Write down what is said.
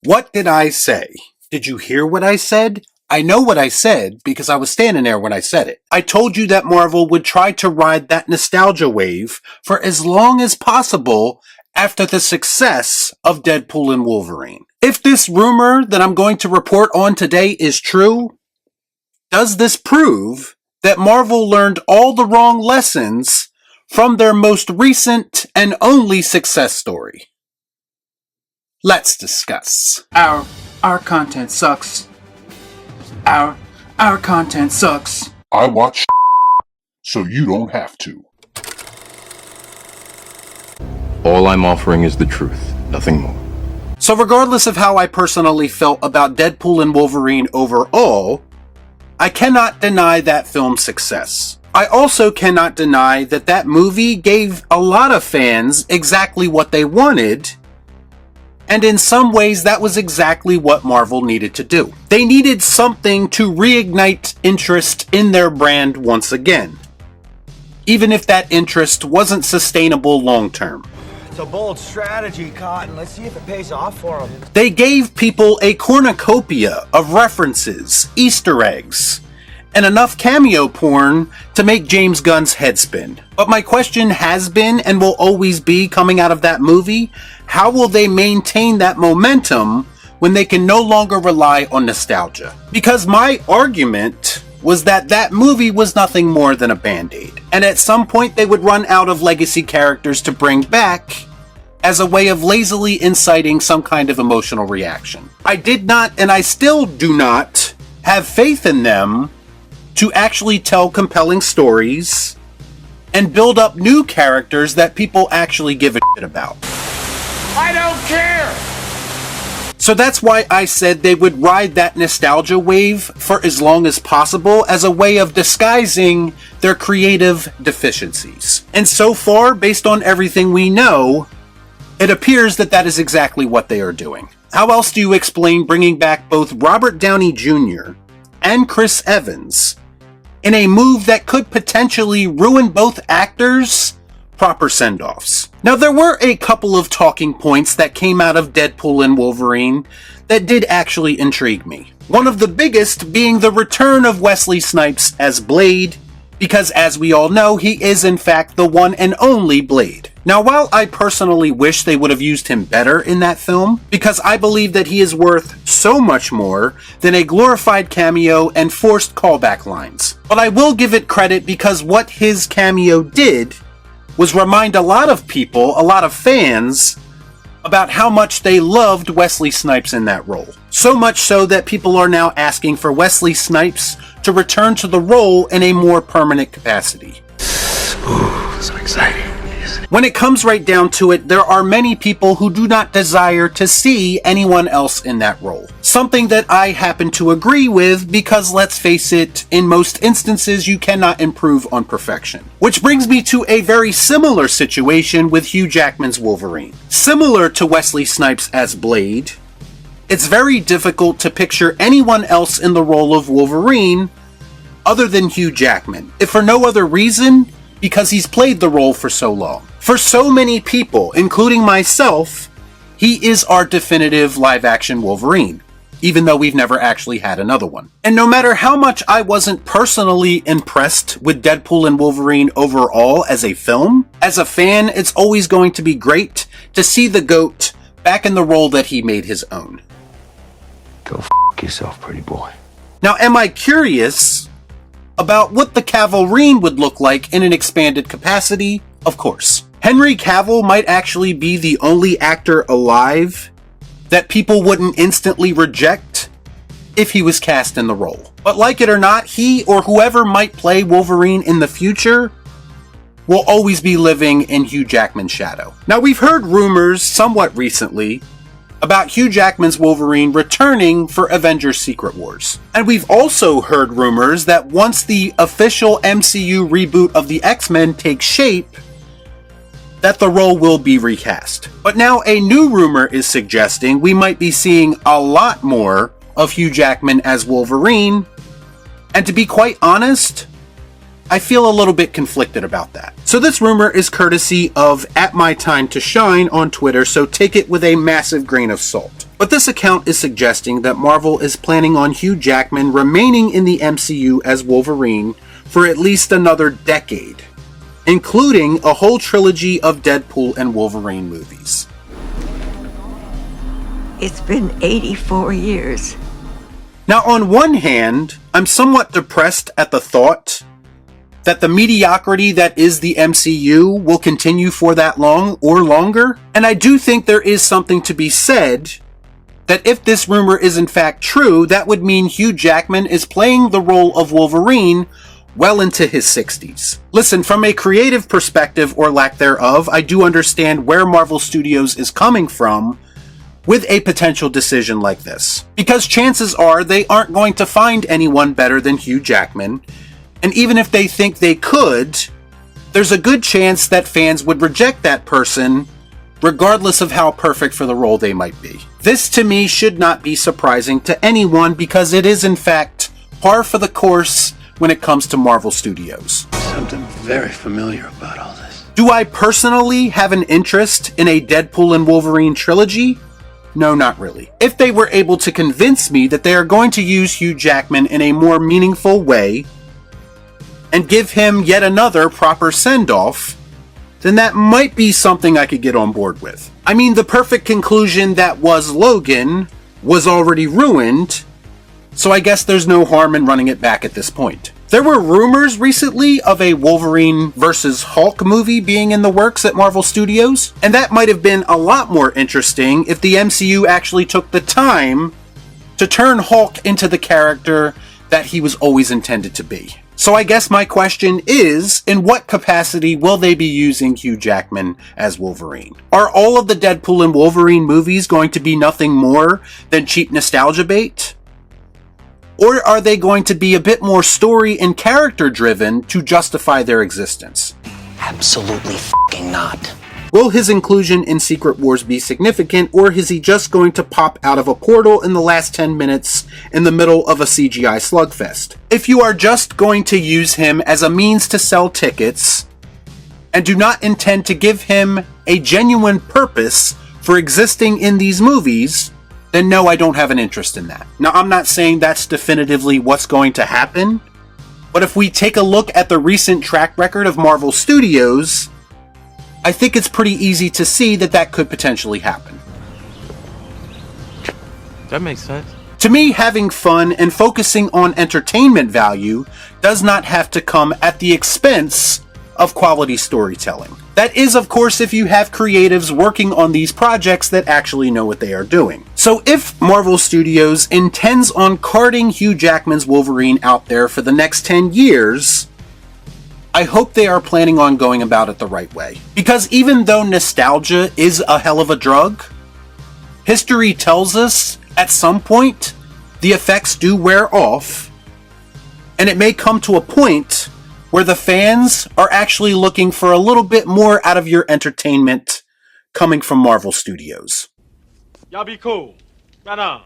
What did I say? Did you hear what I said? I know what I said because I was standing there when I said it. I told you that Marvel would try to ride that nostalgia wave for as long as possible after the success of Deadpool and Wolverine. If this rumor that I'm going to report on today is true, does this prove that Marvel learned all the wrong lessons from their most recent and only success story? Let's discuss. Our content sucks. Our content sucks. I watch so you don't have to. All I'm offering is the truth, nothing more. So regardless of how I personally felt about Deadpool and Wolverine overall, I cannot deny that film's success. I also cannot deny that that movie gave a lot of fans exactly what they wanted, and in some ways that was exactly what Marvel needed to do. They needed something to reignite interest in their brand once again, even if that interest wasn't sustainable long term. It's a bold strategy, Cotton. Let's see if it pays off for them. They gave people a cornucopia of references, Easter eggs, and enough cameo porn to make James Gunn's head spin. But my question has been and will always be, coming out of that movie, how will they maintain that momentum when they can no longer rely on nostalgia? Because my argument was that that movie was nothing more than a band-aid, and at some point they would run out of legacy characters to bring back as a way of lazily inciting some kind of emotional reaction. I did not, and I still do not, have faith in them to actually tell compelling stories and build up new characters that people actually give a shit about. I don't care! So that's why I said they would ride that nostalgia wave for as long as possible as a way of disguising their creative deficiencies. And so far, based on everything we know, it appears that that is exactly what they are doing. How else do you explain bringing back both Robert Downey Jr. and Chris Evans in a move that could potentially ruin both actors' proper send-offs? Now, there were a couple of talking points that came out of Deadpool and Wolverine that did actually intrigue me. One of the biggest being the return of Wesley Snipes as Blade, because as we all know, he is in fact the one and only Blade. Now, while I personally wish they would have used him better in that film, because I believe that he is worth so much more than a glorified cameo and forced callback lines. But I will give it credit because what his cameo did was remind a lot of people, a lot of fans, about how much they loved Wesley Snipes in that role. So much so that people are now asking for Wesley Snipes to return to the role in a more permanent capacity. Ooh, so exciting. When it comes right down to it, there are many people who do not desire to see anyone else in that role. Something that I happen to agree with because, let's face it, in most instances you cannot improve on perfection. Which brings me to a very similar situation with Hugh Jackman's Wolverine. Similar to Wesley Snipes as Blade, it's very difficult to picture anyone else in the role of Wolverine other than Hugh Jackman, if for no other reason, because he's played the role for so long. For so many people, including myself, he is our definitive live-action Wolverine, even though we've never actually had another one. And no matter how much I wasn't personally impressed with Deadpool and Wolverine overall as a film, as a fan, it's always going to be great to see the GOAT back in the role that he made his own. Go yourself, pretty boy. Now, am I curious about what the Cavalrine would look like in an expanded capacity? Of course. Henry Cavill might actually be the only actor alive that people wouldn't instantly reject if he was cast in the role. But like it or not, he or whoever might play Wolverine in the future will always be living in Hugh Jackman's shadow. Now, we've heard rumors somewhat recently about Hugh Jackman's Wolverine returning for Avengers Secret Wars. And we've also heard rumors that once the official MCU reboot of the X-Men takes shape, that the role will be recast. But now a new rumor is suggesting we might be seeing a lot more of Hugh Jackman as Wolverine, and to be quite honest, I feel a little bit conflicted about that. So this rumor is courtesy of @MyTimeToShine on Twitter, so take it with a massive grain of salt. But this account is suggesting that Marvel is planning on Hugh Jackman remaining in the MCU as Wolverine for at least another decade, including a whole trilogy of Deadpool and Wolverine movies. It's been 84 years. Now, on one hand, I'm somewhat depressed at the thought that the mediocrity that is the MCU will continue for that long or longer, and I do think there is something to be said that if this rumor is in fact true, that would mean Hugh Jackman is playing the role of Wolverine well into his 60s. Listen, from a creative perspective or lack thereof, I do understand where Marvel Studios is coming from with a potential decision like this. Because chances are they aren't going to find anyone better than Hugh Jackman, and even if they think they could, there's a good chance that fans would reject that person regardless of how perfect for the role they might be. This to me should not be surprising to anyone because it is in fact par for the course when it comes to Marvel Studios. Something very familiar about all this. Do I personally have an interest in a Deadpool and Wolverine trilogy? No, not really. If they were able to convince me that they are going to use Hugh Jackman in a more meaningful way and give him yet another proper send-off, then that might be something I could get on board with. I mean, the perfect conclusion that was Logan was already ruined, so I guess there's no harm in running it back at this point. There were rumors recently of a Wolverine vs. Hulk movie being in the works at Marvel Studios, and that might have been a lot more interesting if the MCU actually took the time to turn Hulk into the character that he was always intended to be. So I guess my question is, in what capacity will they be using Hugh Jackman as Wolverine? Are all of the Deadpool and Wolverine movies going to be nothing more than cheap nostalgia bait? Or are they going to be a bit more story and character driven to justify their existence? Absolutely f***ing not. Will his inclusion in Secret Wars be significant, or is he just going to pop out of a portal in the last 10 minutes in the middle of a CGI slugfest? If you are just going to use him as a means to sell tickets, and do not intend to give him a genuine purpose for existing in these movies, then no, I don't have an interest in that. Now, I'm not saying that's definitively what's going to happen, but if we take a look at the recent track record of Marvel Studios, I think it's pretty easy to see that that could potentially happen. That makes sense. To me, having fun and focusing on entertainment value does not have to come at the expense of quality storytelling. That is, of course, if you have creatives working on these projects that actually know what they are doing. So if Marvel Studios intends on carting Hugh Jackman's Wolverine out there for the next 10 years, I hope they are planning on going about it the right way. Because even though nostalgia is a hell of a drug, history tells us at some point the effects do wear off, and it may come to a point where the fans are actually looking for a little bit more out of your entertainment coming from Marvel Studios. Y'all be cool. Right on.